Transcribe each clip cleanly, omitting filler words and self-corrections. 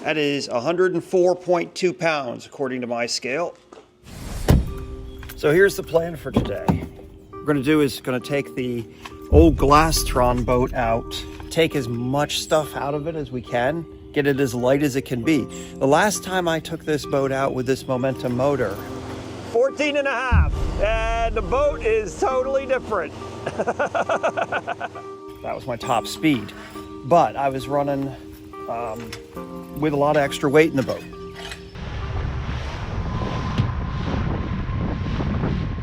That is 104.2 pounds according to my scale. So here's the plan for today. What we're gonna do is gonna take the old Glastron boat out, take as much stuff out of it as we can, get it as light as it can be. The last time I took this boat out with this Momentum motor, 14 and a half, and the boat is totally different. That was my top speed, but I was running with a lot of extra weight in the boat.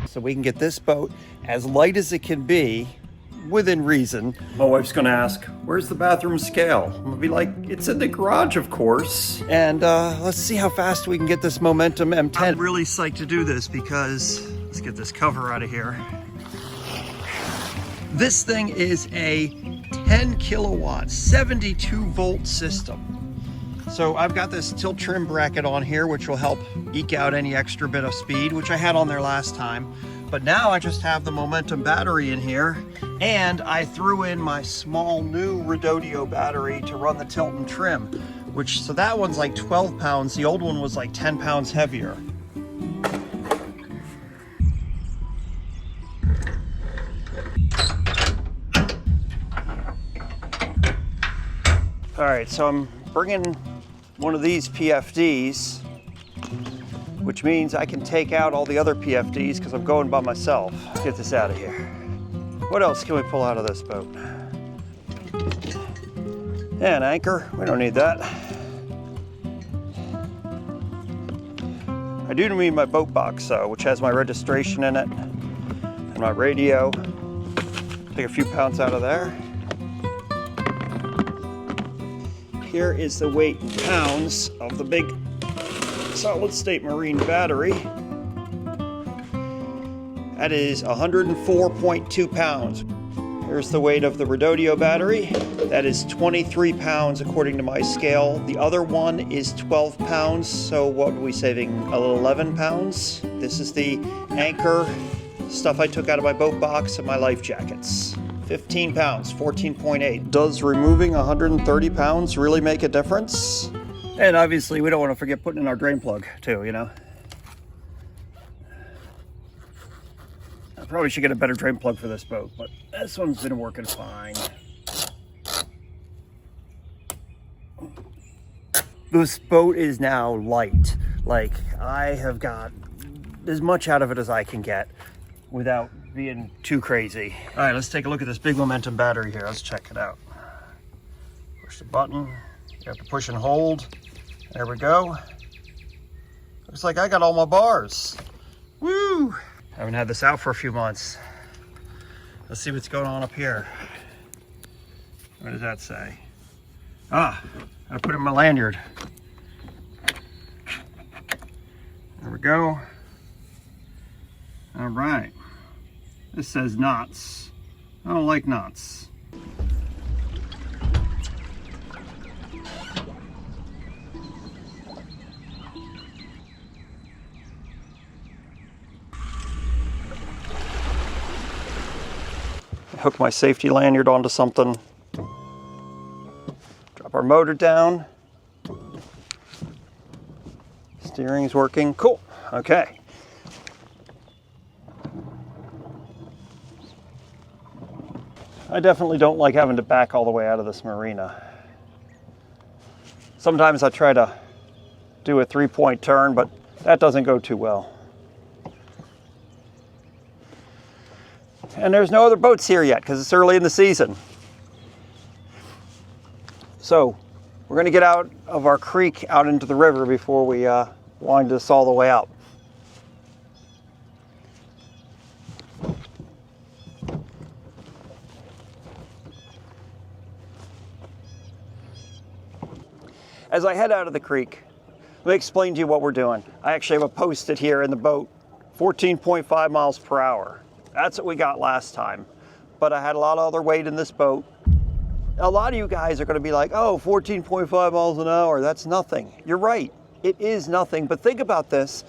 So we can get this boat as light as it can be within reason. My wife's gonna ask, where's the bathroom scale? I'm gonna be like, it's in the garage, of course. And let's see how fast we can get this Momentum M10. I'm really psyched to do this because, let's get this cover out of here. This thing is a 10 kilowatt, 72 volt system. So I've got this tilt trim bracket on here, which will help eke out any extra bit of speed, which I had on there last time. But now I just have the Momentum battery in here, and I threw in my small new Redodio battery to run the tilt and trim, so that one's like 12 pounds. The old one was like 10 pounds heavier. All right, so I'm bringing one of these PFDs, which means I can take out all the other PFDs because I'm going by myself. Let's get this out of here. What else can we pull out of this boat? Yeah, an anchor, we don't need that. I do need my boat box though, which has my registration in it and my radio. Take a few pounds out of there. Here is the weight in pounds of the big solid state marine battery. That is 104.2 pounds. Here's the weight of the Redodio battery. That is 23 pounds according to my scale. The other one is 12 pounds, so what are we saving? 11 pounds? This is the anchor stuff I took out of my boat box and my life jackets. 15 pounds, 14.8. Does removing 130 pounds really make a difference? And obviously we don't want to forget putting in our drain plug too, you know. I probably should get a better drain plug for this boat, but this one's been working fine. This boat is now light. Like, I have got as much out of it as I can get without being too crazy. All right, let's take a look at this big Momentum battery here. Let's check it out. Push the button. You have to push and hold. There we go. Looks like I got all my bars. Woo! I haven't had this out for a few months. Let's see what's going on up here. What does that say? Ah, I put it in my lanyard. There we go. All right. This says knots. I don't like knots. Hook my safety lanyard onto something. Drop our motor down. Steering's working. Cool. Okay. I definitely don't like having to back all the way out of this marina. Sometimes I try to do a 3-point turn, but that doesn't go too well. And there's no other boats here yet because it's early in the season. So we're going to get out of our creek out into the river before we wind this all the way out. As I head out of the creek, let me explain to you what we're doing. I actually have it posted here in the boat, 14.5 miles per hour. That's what we got last time. But I had a lot of other weight in this boat. A lot of you guys are gonna be like, oh, 14.5 miles an hour, that's nothing. You're right, it is nothing, but think about this.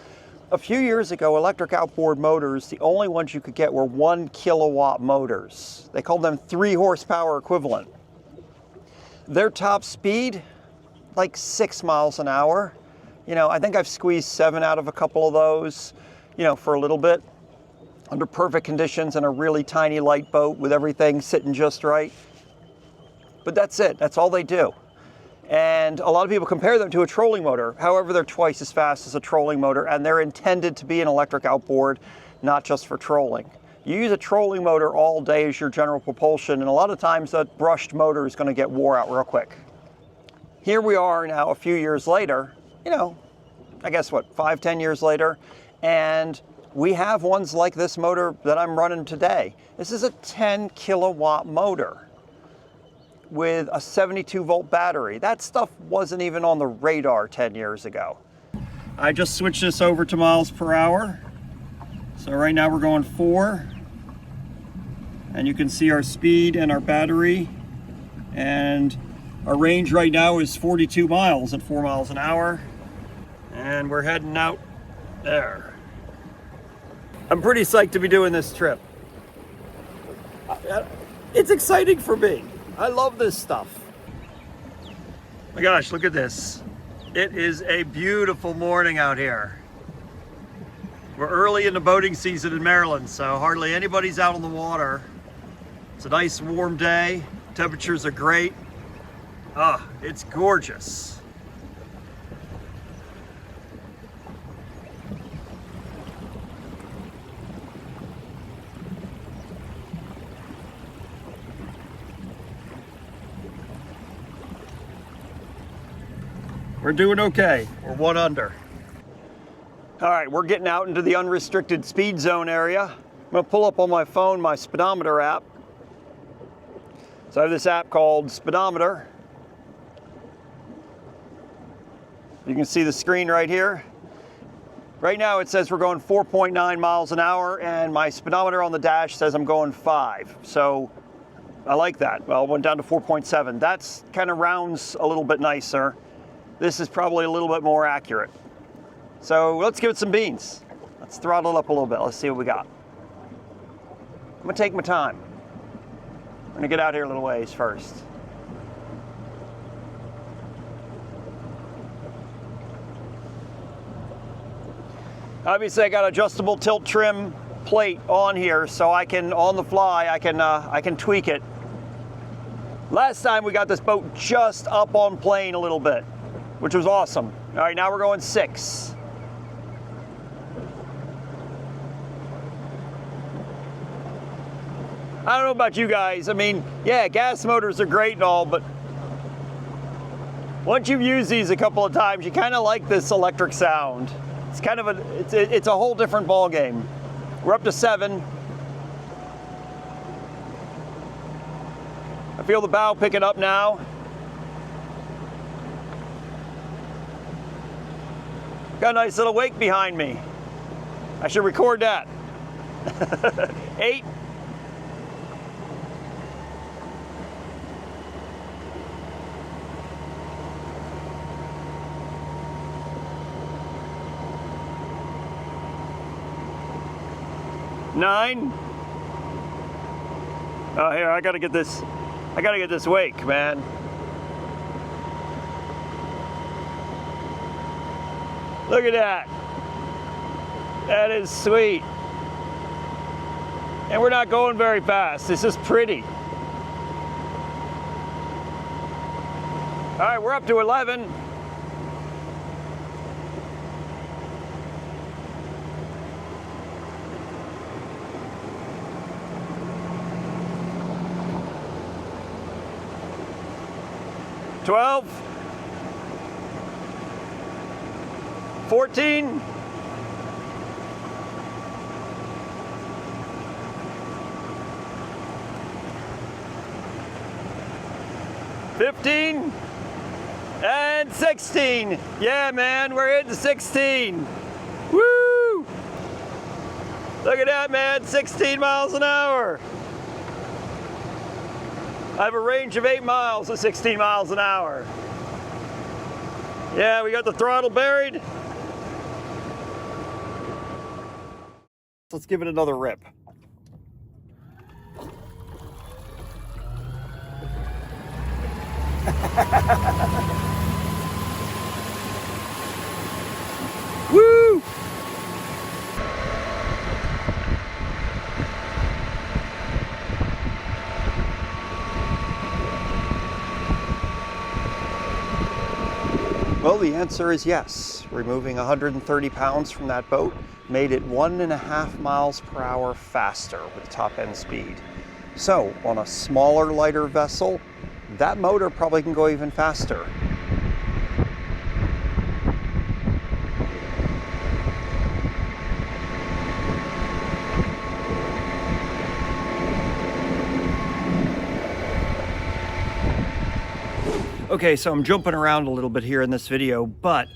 A few years ago, electric outboard motors, the only ones you could get were 1 kilowatt motors. They called them 3 horsepower equivalent. Their top speed, like 6 miles an hour. You know, I think I've squeezed 7 out of a couple of those, you know, for a little bit, under perfect conditions in a really tiny light boat with everything sitting just right. But that's it, that's all they do. And a lot of people compare them to a trolling motor. However, they're twice as fast as a trolling motor, and they're intended to be an electric outboard, not just for trolling. You use a trolling motor all day as your general propulsion, and a lot of times that brushed motor is going to get wore out real quick. Here we are now a few years later, you know, I guess what, 5, 10 years later, and we have ones like this motor that I'm running today. This is a 10 kilowatt motor with a 72 volt battery. That stuff wasn't even on the radar 10 years ago. I just switched this over to miles per hour. So right now we're going 4. And you can see our speed and our battery. And our range right now is 42 miles at 4 miles an hour. And we're heading out there. I'm pretty psyched to be doing this trip. It's exciting for me. I love this stuff. My gosh, look at this. It is a beautiful morning out here. We're early in the boating season in Maryland, so hardly anybody's out on the water. It's a nice warm day. Temperatures are great. Ah, it's gorgeous. We're doing okay. We're 1 under. All right, we're getting out into the unrestricted speed zone area. I'm gonna pull up on my phone my speedometer app. So I have this app called Speedometer. You can see the screen right here. Right now it says we're going 4.9 miles an hour, and my speedometer on the dash says I'm going 5. So I like that. Well, it went down to 4.7. That's kind of rounds a little bit nicer. This is probably a little bit more accurate. So let's give it some beans. Let's throttle it up a little bit. Let's see what we got. I'm gonna take my time. I'm gonna get out here a little ways first. Obviously I got adjustable tilt trim plate on here, so I can, on the fly, I can tweak it. Last time we got this boat just up on plane a little bit, which was awesome. All right, now we're going 6. I don't know about you guys. I mean, yeah, gas motors are great and all, but once you've used these a couple of times, you kind of like this electric sound. It's kind of it's a whole different ball game. We're up to 7. I feel the bow picking up now. Got a nice little wake behind me. I should record that. 8. Nine. Oh, here, I gotta get this wake, man. Look at that. That is sweet. And we're not going very fast. This is pretty. All right, we're up to 11. $12, 14, 15, and 16. Yeah, man, we're hitting 16. Woo! Look at that, man, 16 miles an hour. I have a range of 8 miles at 16 miles an hour. Yeah, we got the throttle buried. Let's give it another rip. Well, the answer is yes. Removing 130 pounds from that boat made it 1.5 miles per hour faster with top end speed. So on a smaller, lighter vessel, that motor probably can go even faster. Okay, so I'm jumping around a little bit here in this video, but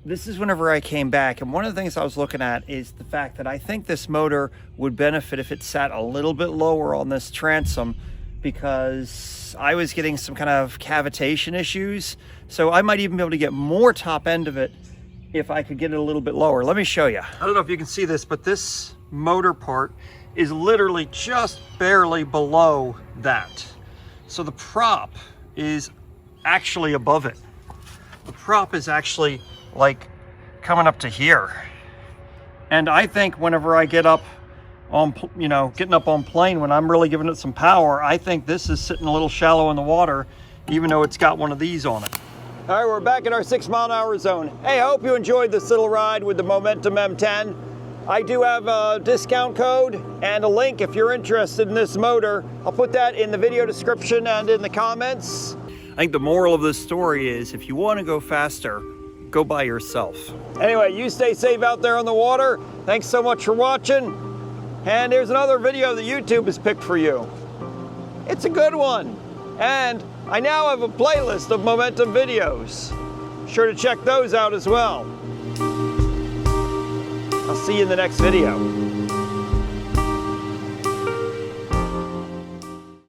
this is whenever I came back, and one of the things I was looking at is the fact that I think this motor would benefit if it sat a little bit lower on this transom, because I was getting some kind of cavitation issues. So I might even be able to get more top end of it if I could get it a little bit lower. Let me show you. I don't know if you can see this, but this motor part is literally just barely below that. So the prop is actually above it. The prop is actually like coming up to here. And I think whenever I get up on, getting up on plane, when I'm really giving it some power, I think this is sitting a little shallow in the water, even though it's got one of these on it. All right, we're back in our 6 mile an hour zone. Hey, I hope you enjoyed this little ride with the Momentum M10. I do have a discount code and a link if you're interested in this motor. I'll put that in the video description and in the comments. I think the moral of this story is if you want to go faster, go by yourself. Anyway, you stay safe out there on the water. Thanks so much for watching. And here's another video that YouTube has picked for you. It's a good one. And I now have a playlist of Momentum videos. Be sure to check those out as well. I'll see you in the next video.